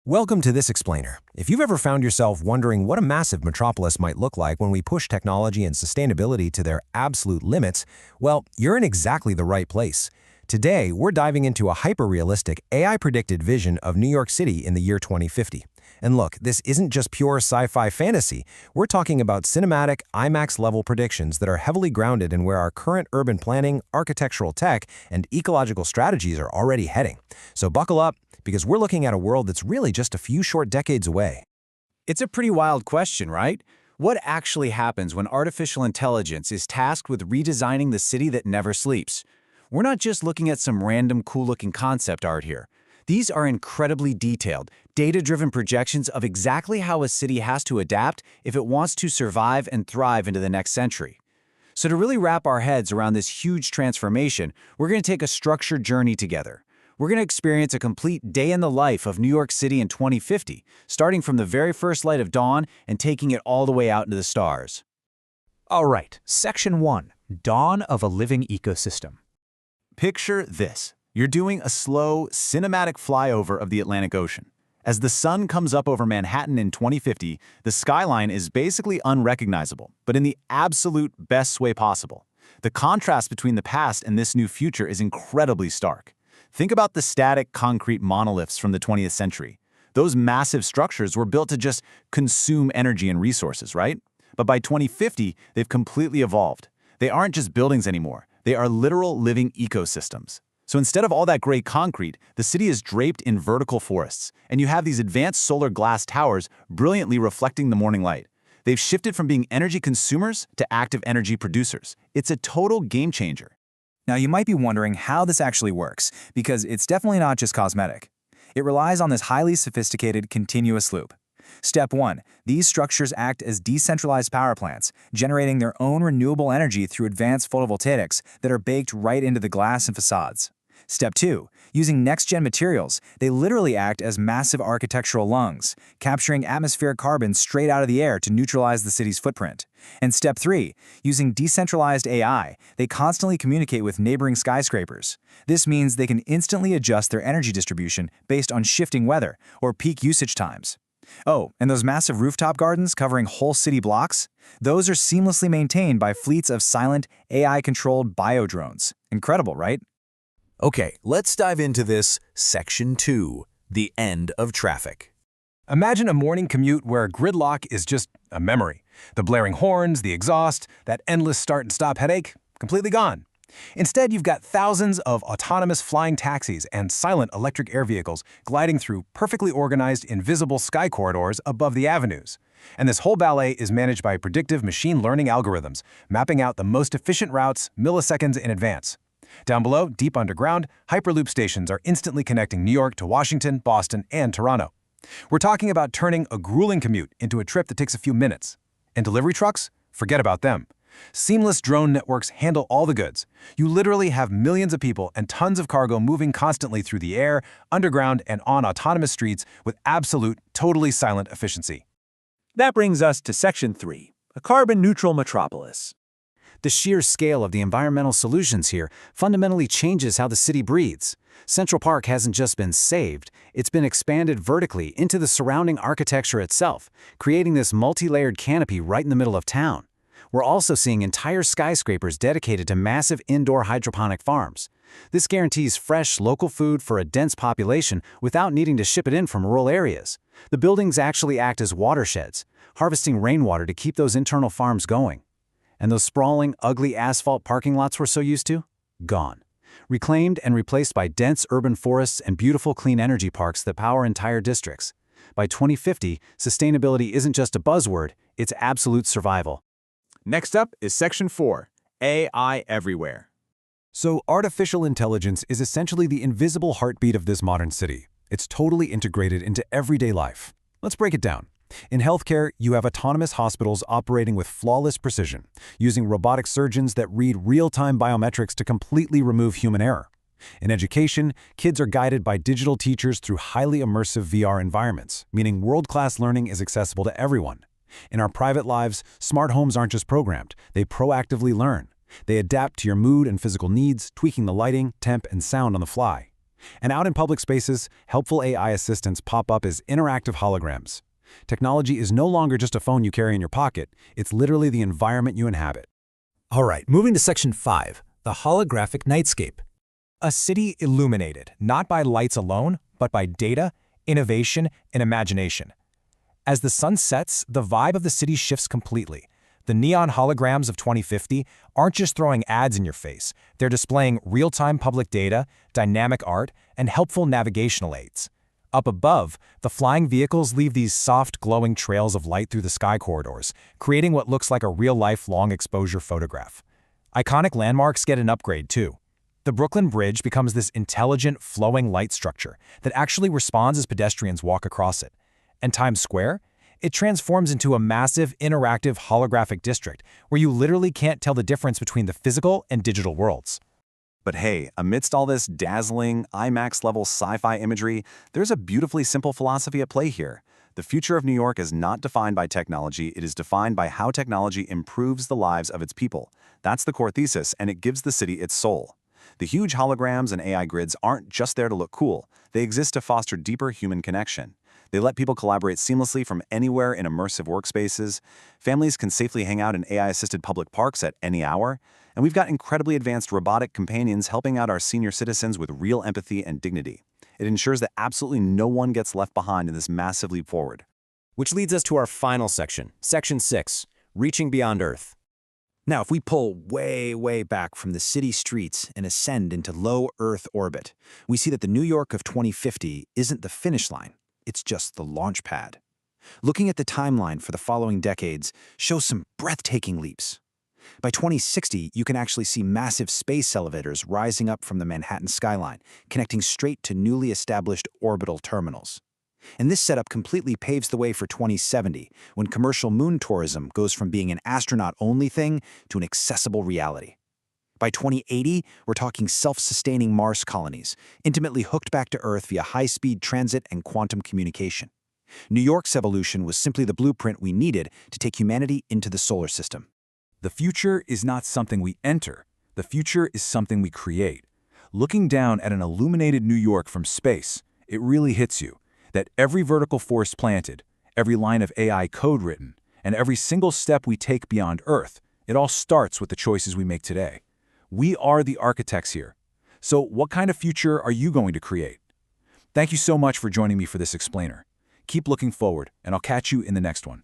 Welcome to This Explainer. If you've ever found yourself wondering what a massive metropolis might look like when we push technology and sustainability to their absolute limits, well, you're in exactly the right place. Today, we're diving into a hyper-realistic, AI-predicted vision of New York City in the year 2050. And look, this isn't just pure sci-fi fantasy. We're talking about cinematic, IMAX-level predictions that are heavily grounded in where our current urban planning, architectural tech, and ecological strategies are already heading. So buckle up, because we're looking at a world that's really just a few short decades away. It's a pretty wild question, right? What actually happens when artificial intelligence is tasked with redesigning the city that never sleeps? We're not just looking at some random cool-looking concept art here. These are incredibly detailed, data-driven projections of exactly how a city has to adapt if it wants to survive and thrive into the next century. So to really wrap our heads around this huge transformation, we're going to take a structured journey together. We're going to experience a complete day in the life of New York City in 2050, starting from the very first light of dawn and taking it all the way out into the stars. All right, Section 1, Dawn of a Living Ecosystem. Picture this. You're doing a slow, cinematic flyover of the Atlantic Ocean. As the sun comes up over Manhattan in 2050, the skyline is basically unrecognizable, but in the absolute best way possible. The contrast between the past and this new future is incredibly stark. Think about the static concrete monoliths from the 20th century. Those massive structures were built to just consume energy and resources, right? But by 2050, they've completely evolved. They aren't just buildings anymore. They are literal living ecosystems. So instead of all that gray concrete, the city is draped in vertical forests, and you have these advanced solar glass towers brilliantly reflecting the morning light. They've shifted from being energy consumers to active energy producers. It's a total game changer. Now, you might be wondering how this actually works, because it's definitely not just cosmetic. It relies on this highly sophisticated continuous loop. Step 1. These structures act as decentralized power plants, generating their own renewable energy through advanced photovoltaics that are baked right into the glass and facades. Step 2. Using next-gen materials, they literally act as massive architectural lungs, capturing atmospheric carbon straight out of the air to neutralize the city's footprint. And Step 3. Using decentralized AI, they constantly communicate with neighboring skyscrapers. This means they can instantly adjust their energy distribution based on shifting weather or peak usage times. Oh, and those massive rooftop gardens covering whole city blocks? Those are seamlessly maintained by fleets of silent, AI-controlled biodrones. Incredible, right? Okay, let's dive into this Section 2, the end of traffic. Imagine a morning commute where gridlock is just a memory. The blaring horns, the exhaust, that endless start and stop headache, completely gone. Instead, you've got thousands of autonomous flying taxis and silent electric air vehicles gliding through perfectly organized, invisible sky corridors above the avenues. And this whole ballet is managed by predictive machine learning algorithms, mapping out the most efficient routes milliseconds in advance. Down below, deep underground, Hyperloop stations are instantly connecting New York to Washington, Boston, and Toronto. We're talking about turning a grueling commute into a trip that takes a few minutes. And delivery trucks? Forget about them. Seamless drone networks handle all the goods. You literally have millions of people and tons of cargo moving constantly through the air, underground, and on autonomous streets with absolute, totally silent efficiency. That brings us to Section 3, a carbon-neutral metropolis. The sheer scale of the environmental solutions here fundamentally changes how the city breathes. Central Park hasn't just been saved, it's been expanded vertically into the surrounding architecture itself, creating this multi-layered canopy right in the middle of town. We're also seeing entire skyscrapers dedicated to massive indoor hydroponic farms. This guarantees fresh, local food for a dense population without needing to ship it in from rural areas. The buildings actually act as watersheds, harvesting rainwater to keep those internal farms going. And those sprawling, ugly asphalt parking lots we're so used to? Gone. Reclaimed and replaced by dense urban forests and beautiful clean energy parks that power entire districts. By 2050, sustainability isn't just a buzzword, it's absolute survival. Next up is Section 4, AI Everywhere. So artificial intelligence is essentially the invisible heartbeat of this modern city. It's totally integrated into everyday life. Let's break it down. In healthcare, you have autonomous hospitals operating with flawless precision, using robotic surgeons that read real-time biometrics to completely remove human error. In education, kids are guided by digital teachers through highly immersive VR environments, meaning world-class learning is accessible to everyone. In our private lives, smart homes aren't just programmed, they proactively learn. They adapt to your mood and physical needs, tweaking the lighting, temp, and sound on the fly. And out in public spaces, helpful AI assistants pop up as interactive holograms. Technology is no longer just a phone you carry in your pocket, it's literally the environment you inhabit. All right, moving to Section 5, the holographic nightscape. A city illuminated, not by lights alone, but by data, innovation, and imagination. As the sun sets, the vibe of the city shifts completely. The neon holograms of 2050 aren't just throwing ads in your face, they're displaying real-time public data, dynamic art, and helpful navigational aids. Up above, the flying vehicles leave these soft, glowing trails of light through the sky corridors, creating what looks like a real-life long-exposure photograph. Iconic landmarks get an upgrade, too. The Brooklyn Bridge becomes this intelligent, flowing light structure that actually responds as pedestrians walk across it. And Times Square? It transforms into a massive, interactive, holographic district where you literally can't tell the difference between the physical and digital worlds. But hey, amidst all this dazzling, IMAX-level sci-fi imagery, there's a beautifully simple philosophy at play here. The future of New York is not defined by technology, it is defined by how technology improves the lives of its people. That's the core thesis, and it gives the city its soul. The huge holograms and AI grids aren't just there to look cool, they exist to foster deeper human connection. They let people collaborate seamlessly from anywhere in immersive workspaces. Families can safely hang out in AI-assisted public parks at any hour. And we've got incredibly advanced robotic companions helping out our senior citizens with real empathy and dignity. It ensures that absolutely no one gets left behind in this massive leap forward. Which leads us to our final section, Section 6, Reaching Beyond Earth. Now, if we pull way, way back from the city streets and ascend into low Earth orbit, we see that the New York of 2050 isn't the finish line. It's just the launch pad. Looking at the timeline for the following decades shows some breathtaking leaps. By 2060, you can actually see massive space elevators rising up from the Manhattan skyline, connecting straight to newly established orbital terminals. And this setup completely paves the way for 2070, when commercial moon tourism goes from being an astronaut-only thing to an accessible reality. By 2080, we're talking self-sustaining Mars colonies, intimately hooked back to Earth via high-speed transit and quantum communication. New York's evolution was simply the blueprint we needed to take humanity into the solar system. The future is not something we enter. The future is something we create. Looking down at an illuminated New York from space, it really hits you that every vertical forest planted, every line of AI code written, and every single step we take beyond Earth, it all starts with the choices we make today. We are the architects here. So what kind of future are you going to create? Thank you so much for joining me for this explainer. Keep looking forward, and I'll catch you in the next one.